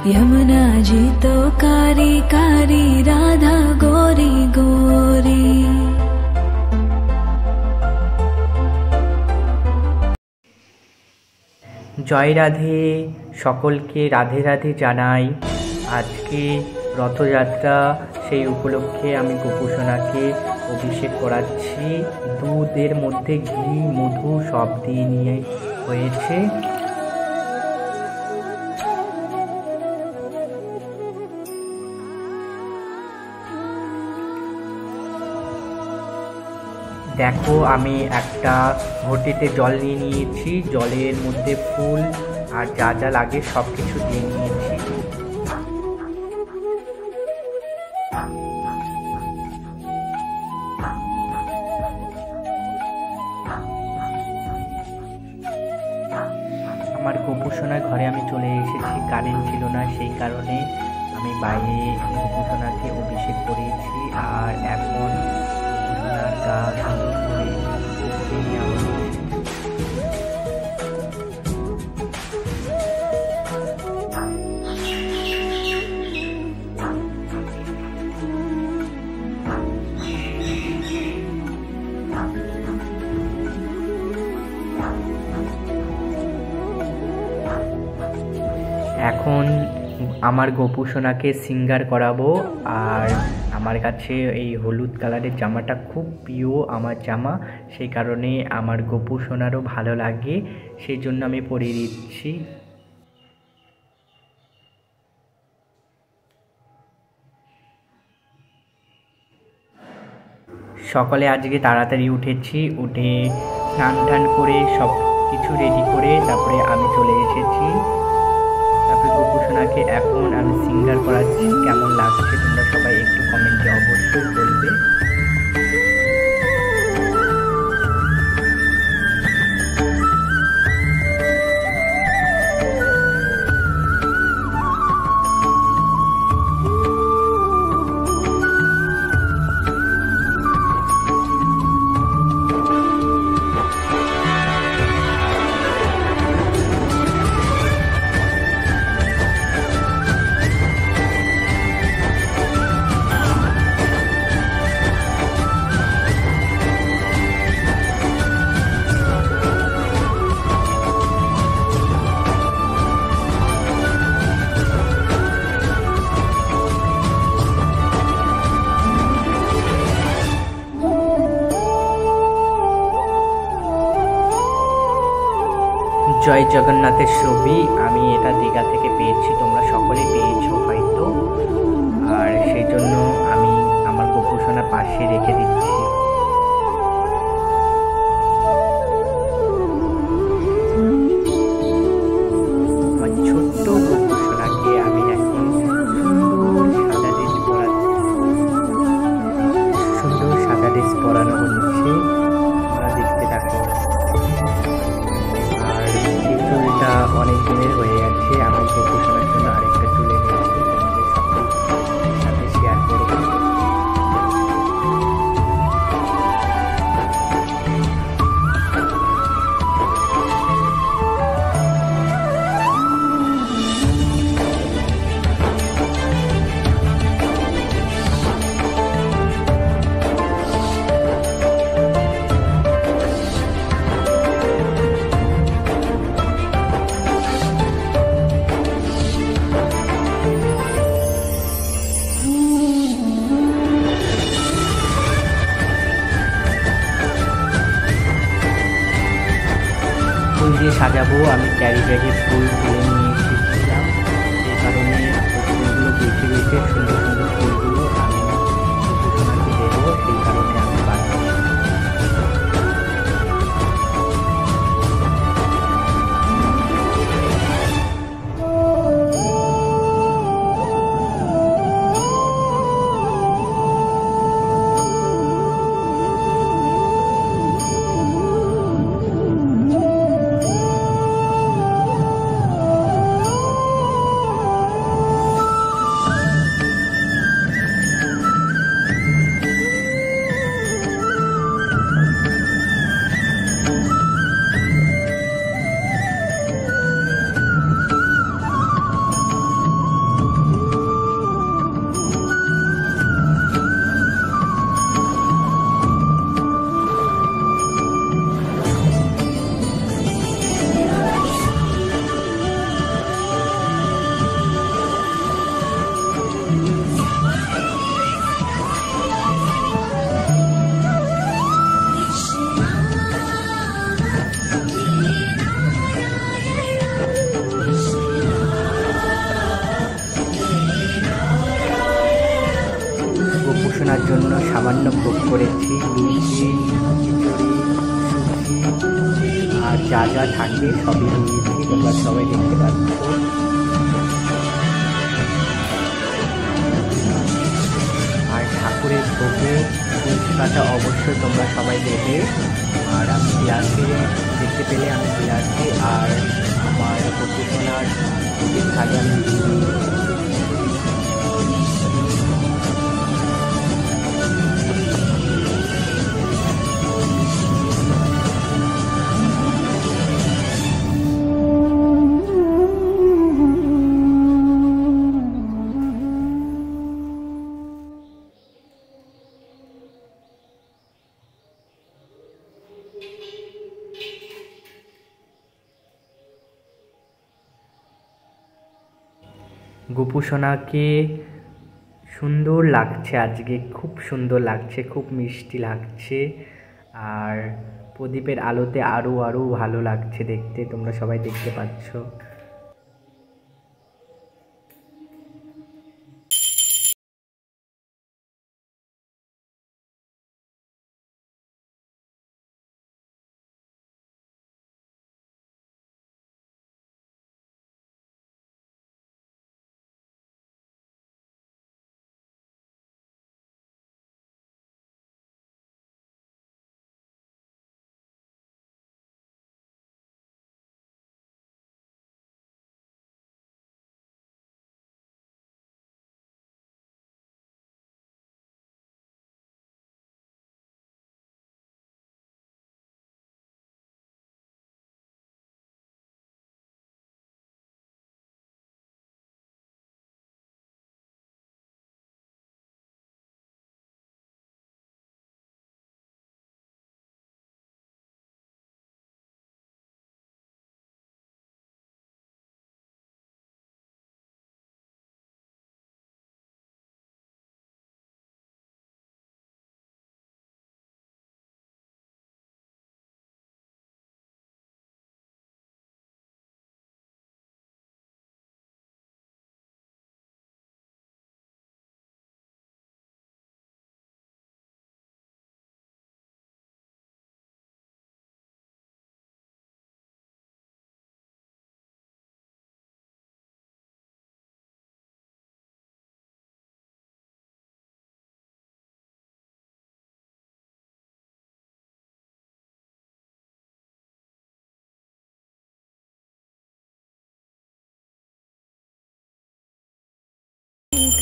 यमुना जी तो कारी कारी, राधा गोरी गोरी। জয় রাধে, সকলকে রাধে রাধে জানাই। আজকে রথযাত্রা, সেই উপলক্ষে আমি গোপুসোনাকে অভিষেক করাচ্ছি। দুধের মধ্যে ঘি মধু সব দিয়ে নিয়ে হয়েছে। দেখো, আমি একটা ঘটিতে জল নিয়ে নিয়েছি, জলের মধ্যে ফুল আর যা যা লাগে সব কিছু দিয়ে নিয়েছি। আমার গোপুসোনার ঘরে আমি চলে এসেছি, কারেন্ট ছিল না, সেই কারণে আমি বাইরে গোপুসোনাকে অভিষেক করিয়েছি। আর এখন গোপুসোনার গা সুন্দর করে উঠিয়ে নেওয়া হচ্ছে। এখন আমার গোপুসোনাকে সিঙ্গার করাবো। আর আমার কাছে এই হলুদ কালারের জামাটা খুব প্রিয় আমার জামা, সেই কারণে আমার গোপুসোনারও ভালো লাগে, সেই জন্য আমি পরিয়ে দিচ্ছি। সকালে আজকে তাড়াতাড়ি উঠেছি, উঠে স্নান টান করে সব কিছু রেডি করে তারপরে আমি চলে এসেছি। তারপরে গোপুসোনাকে এখন আমি সিঙ্গার করাচ্ছি। কেমন লাগছে তোমরা সবাই একটু কমেন্টে অবশ্যই বলবে। জয় জগন্নাথের ছবি, আমি এটা দীঘা থেকে পেয়েছি, তোমরা সকলে পেয়েছো হয়তো। আর সেই জন্য আমি আমার গোপুসোনার পাশে রেখে দিচ্ছি। আমার ছোট্ট গোপুসোনাকে আমি এখন সুন্দর সাদা ড্রেস পরাচ্ছি। সুন্দর সাদা ড্রেস পরানো হচ্ছে, তোমরা দেখতে থাকো। চুলটা অনেক দিনের হয়ে গেছে, আমি গোপুসোনার জন্য আরেকটা চুলে নিয়েছি, তোমাদের সকলের সাথে শেয়ার করব। ফুল দিয়ে সাজাবো, আমি ক্যারি ব্যাগে ফুল তুলে নিয়ে এসেছিলাম, সেই কারণে ফুলগুলো বেছে বেছে সুন্দর সুন্দর ফুলগুলো আমি গোপুসোনাকে দেবো, সেই কারণে আমি বানাচ্ছি। জন্য সামান্য ভোগ করেছি, লুচি, খিচুড়ি, সুজি আর যা যা থাকে সবই নিয়েছি, তোমরা সবাই দেখতে পাচ্ছ। আর ঠাকুরের ভোগে তুলসী পাতা অবশ্যই তোমরা সবাই দেবে। আর আমি গ্লাসে দেখতে পেলে আমি গ্লাসে আর আমার গোপুসোনার থালে আমি দিয়ে দিয়েছি। গোপুসোনাকে সুন্দর লাগছে আজকে, খুব সুন্দর লাগছে, খুব মিষ্টি লাগছে। আর প্রদীপের আলোতে আরও ভালো লাগছে দেখতে, তোমরা সবাই দেখতে পাচ্ছ।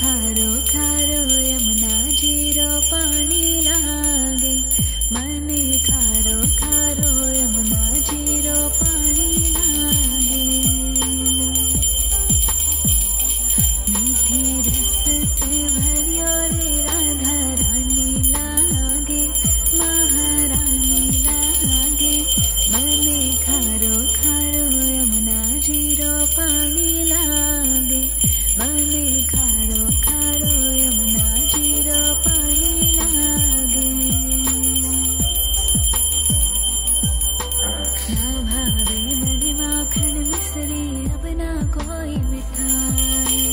खारो खारो यमुना जीरो पानी लागे, मने खारो खारो यमुना जीरो पानी लागे। मीठी रस से भरियो रे राधा रानी लागे, महारानी लागे, मने खारो खारो यमुना जीरो पानी लागे, मने खारो खारो यमुना जीरो पानी लागे। ना भावे मन माखन मिश्री अब ना कोई मिठाई,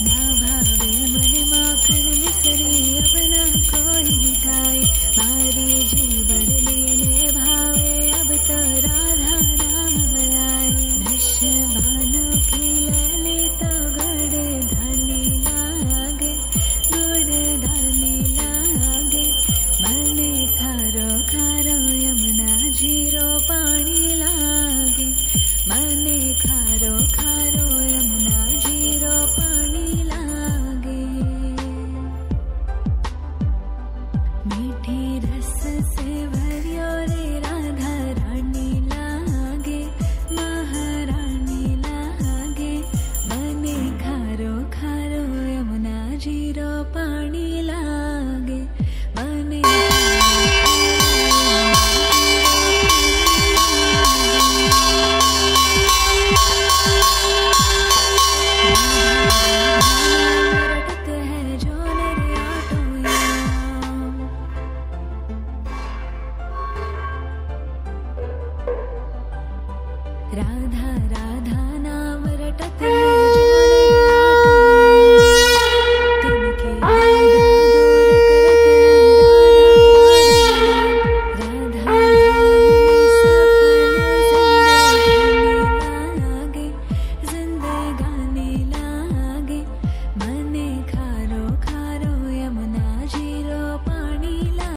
ना भावे मन माखन मिश्री अब ना कोई मिठाई। मारी जीवन लेने भावे अब तो राधा नाम बुलाए, वृषभानु की लैली तो गुड़ धानी लागे, गुड़ धानी लागे, मने खारो खारो यमुना जीरो पानी लागे, मने खारो खारो यमुना जीरो पानी लागे। मीठी रस से भरियो रे राधा रानी लागे, महारानी लागे, मने खारो खारो यमुना जीरो पानी लागे, मने रटत है जो नर आटोया, राधा राधा नाम रटत है